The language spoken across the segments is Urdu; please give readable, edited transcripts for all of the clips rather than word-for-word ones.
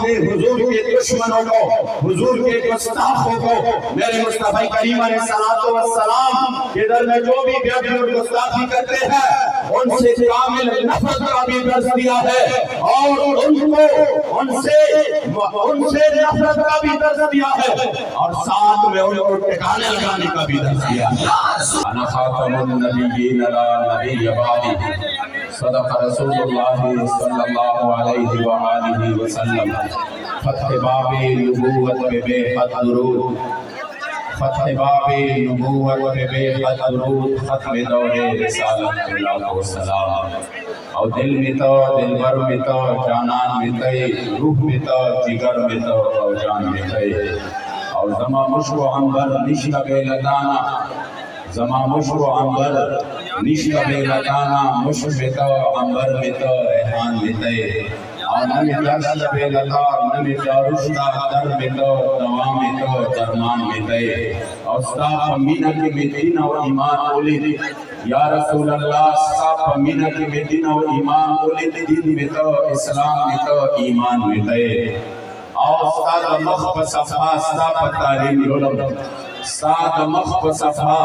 نے حضور کے دشمنوں کو، حضور کے گستاخوں کو میرے مصطفی کریم علیہ السلام کے در میں جو بھی بے ادبی اور گستاخی کرتے ہیں ان سے کامل نفرت کا بھی درس دیا ہے، اور ان سے نفرت کا بھی درس دیا ہے، اور ساتھ میں ان کو ٹھکانے لگانے کا بھی درس دیا ہے۔ انا خاتم النبیین لا نبی بعدی، صدق رسول اللہ صلی اللہ علیہ وآلہ وسلم۔ فتح باب نبوت پہ بے حد درود، فتح باب نبوت پہ بے حد درود، ختم دور رسالت پہ لاکھوں سلام۔ اور دل میں تو دل بر میں تو جانان میں تے، روح میں تو جگر میں تو اور جان میں تے، اور زما مشک و عنبر نشک بے لدانا، زما مشک و عنبر نشک بے لدانا، مشک میں تو عنبر میں تو ریحان میں تے، اور نمی درد بے لتا نمی دارشدہ در میں تو دوام میں تو درمان میں تے، اور استاف امینہ کی مدینہ و ایمان اولی، یا رسول اللہ استاف امینہ کی مدینہ و ایمان اولی، دین میں تو اسلام میں تو ایمان میں تے، اور استاد مخب صفحہ استاف تعلیم لولم، استاد مخب صفحہ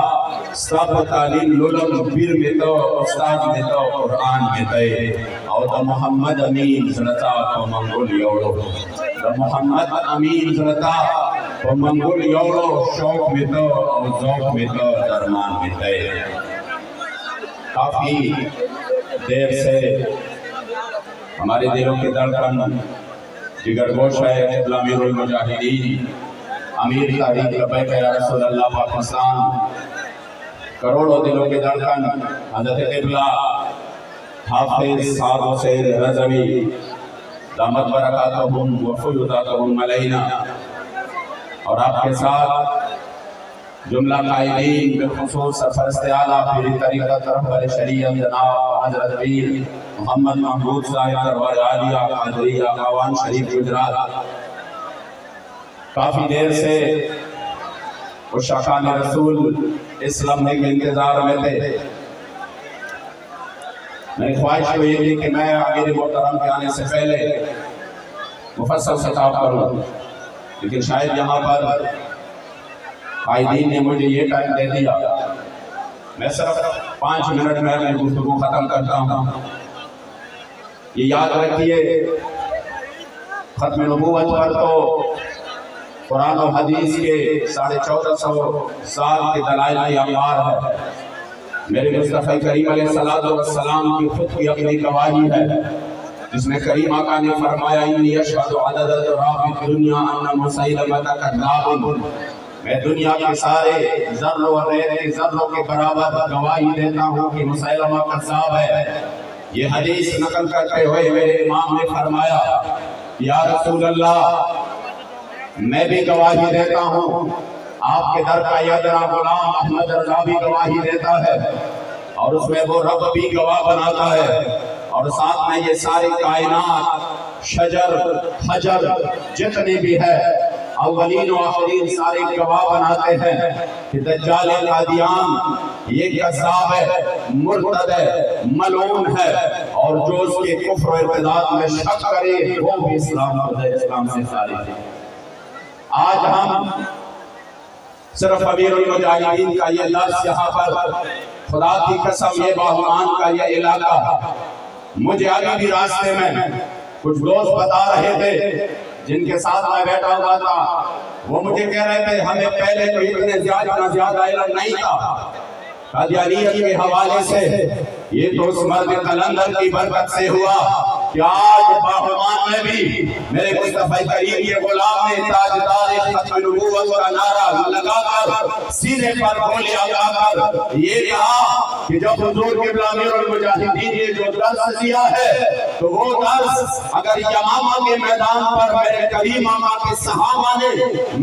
استاف تعلیم لولم، پیر میں تو استاد میں تو قرآن میں تے، اور دا محمد امین زرطا کو منگول یوڑو، دا محمد امین زرطا کو منگول یوڑو، شوق میں تو اور ذوق میں تو درمان میں تے۔ کافی دیر سے ہمارے دلوں کے دھڑکن جگر گوش ہے قبلہ امیر المجاہدین، امیر تحریک لبیک یا رسول اللہ پاکستان، کروڑوں دلوں کے دھڑکن حضرت قبلہ حافظ سعد حسین رضوی دامت برکاتہم و فیضاتہم علینا، اور آپ کے ساتھ جملہ قائدین بالخصوص سرپرست اعلیٰ پیر طریقت رہبر شریعت جناب حضرت پیر محمد محمود صاحب دربار عالیہ قادریہ آوان شریف گجرات، کافی دیر سے عشاقان رسول اس لمحے کے انتظار میں تھے۔ میری خواہش ہوئی تھی کہ میں امیر محترم کے آنے سے پہلے مفصل خطاب کروں، لیکن شاید یہاں پر قائدین نے مجھے یہ ٹائم دے دیا، میں صرف 5 منٹ میں اپنی گفتگو ختم کرتا ہوں۔ یہ یاد رکھیے ختم نبوت پر تو قرآن و حدیث کے 1450 سال کے دلائل کی انوار ہے، میرے مصطفی کریم علیہ السلام کی خود کی اپنی گواہی ہے، جس میں کریم آقا نے فرمایا انی اشہد عدد التراب فی الدنیا ان مسیلمۃ کذاب، میں دنیا کے سارے ذروں و غیر ذروں کے برابر گواہی دیتا ہوں کہ مسیلمہ کذاب ہے۔ یہ حدیث نقل کرتے ہوئے میرے امام نے فرمایا یا رسول اللہ میں بھی گواہی دیتا ہوں، آپ کے در کا یادرا غلام احمد رضا بھی گواہی دیتا ہے، اور اس میں وہ رب بھی گواہ بناتا ہے، اور ساتھ میں یہ ساری کائنات شجر حجر جتنی بھی ہے اولین و آخرین سارے گواہ بناتے ہیں کہ دجال قادیان یہ کذاب ہے، مرتد ہے، ملعون ہے، اور جو اس کے کفر و ارتداد میں شک کرے وہ بھی اسلام سے خارج ہے۔ آج ہم صرف امیر المجاہدین کا یہ لفظ یہاں پر، خدا کی قسم یہ باہمان کا یہ علاقہ، مجھے ابھی بھی راستے میں کچھ دوست بتا رہے تھے جن کے ساتھ میں بیٹھا ہوا تھا، وہ مجھے کہہ رہے تھے ہمیں پہلے تو اتنے زیادہ علم نہیں تھا قادیانیت کے حوالے سے، یہ تو اس مرد قلندر کی برکت سے ہوا کہ آج باہمان میں بھی میرے مصطفی کریم یہ غلام نے تاجدار ختم نبوت کا نعرہ لگا کر سینے پر گولیاں لگا کر یہ کہا کہ جب حضور قبلہ امیر المجاہدین نے جو درس دیا ہے تو وہ درس اگر یمامہ کے میدان پر میرے کریم آقا کے صحابہ نے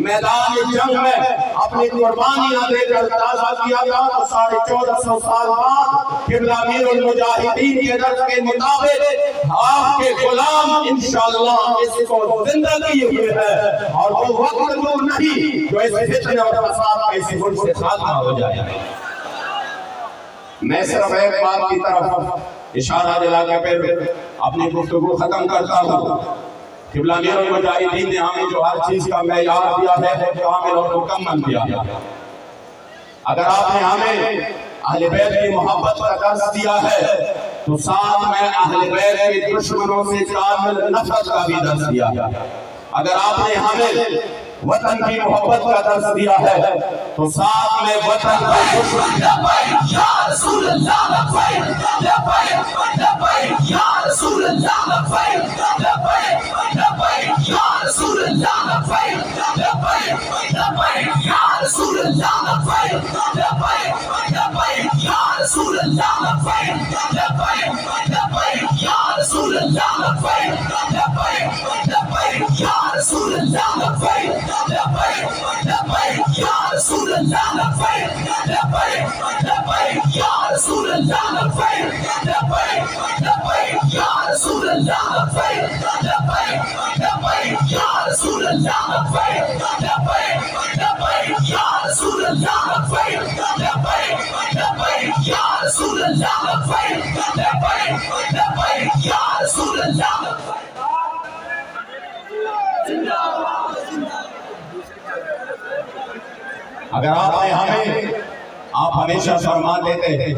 میدان جنگ میں اپنی قربانیاں دے کر تازہ کیا تھا تو 1450 سال بعد قبلہ امیر المجاہدین کے درس کے مطابق آپ کے غلام انشاءاللہ اس کو زندہ کیے ہوئے ہیں، اور وہ وقت دور نہیں جو اس فتنے اور فساد کا اس ملک سے خاتمہ ہو جائے۔ میں صرف ایک بات کی طرف اشارہ دلا کے پھر اپنی گفتگو ختم کرتا ہوں قبلہ امیر المجاہدین نے ہمیں جو ہر چیز کا معیار دیا ہے وہ کامل اور مکمل دیا ہے۔ اگر آپ نے ہمیں اہل بیت کی محبت کا درس دیا ہے تو ساتھ میں اہل بیت کے دشمنوں سے کامل نفرت کا بھی درس دیا ہے۔ اگر آپ نے ہمیں وطن کی محبت کا درس دیا ہے تو ساتھ میں وطن کا دشمن لبیک یا رسول اللہ لبیک لبیک لبیک یا رسول اللہ لبیک لبیک لبیک یا رسول اللہ لبیک لبیک لبیک یا رسول اللہ لبیک لبیک لبیک یا رسول اللہ لبیک لبیک لبیک یا رسول اللہ لبیک لبیک لبیک یا رسول اللہ لبیک لبیک لبیک یا رسول اللہ لبیک لبیک لبیک یا رسول اللہ لبیک لبیک لبیک یا رسول اللہ لبیک لبیک لبیک یا رسول اللہ لبیک لبیک لبیک یا رسول اللہ لبیک لبیک لبیک یا رسول اللہ لبیک لبیک لبیک یا رسول اللہ اگر آپ نے آپ ہمیشہ فرما دیتے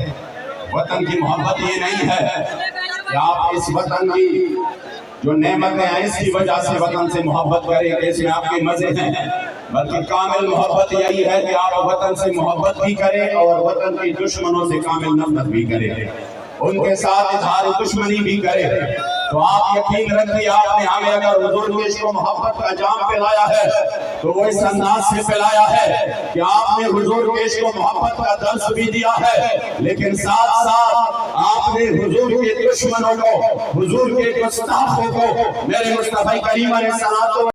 وطن کی محبت یہ نہیں ہے کہ آپ اس وطن کی جو نعمتیں ہیں اس کی وجہ سے وطن سے محبت کریں جیسے آپ کے مزے ہیں، بلکہ کامل محبت یہی ہے کہ آپ وطن سے محبت بھی کریں اور وطن کی دشمنوں سے کامل نفرت بھی کریں، ان کے ساتھ اظہار دشمنی بھی کریں۔ تو آپ یقین رکھیے آپ نے ہمیں اگر حضور کے عشق و محبت کا جام پلایا ہے تو وہ اس انداز سے پلایا ہے کہ آپ نے حضور کے عشق و محبت کا درس بھی دیا ہے، لیکن ساتھ ساتھ آپ نے حضور کے دشمنوں کو، حضور کے گستاخوں کو میرے مصطفی کریم علیہ الصلوۃ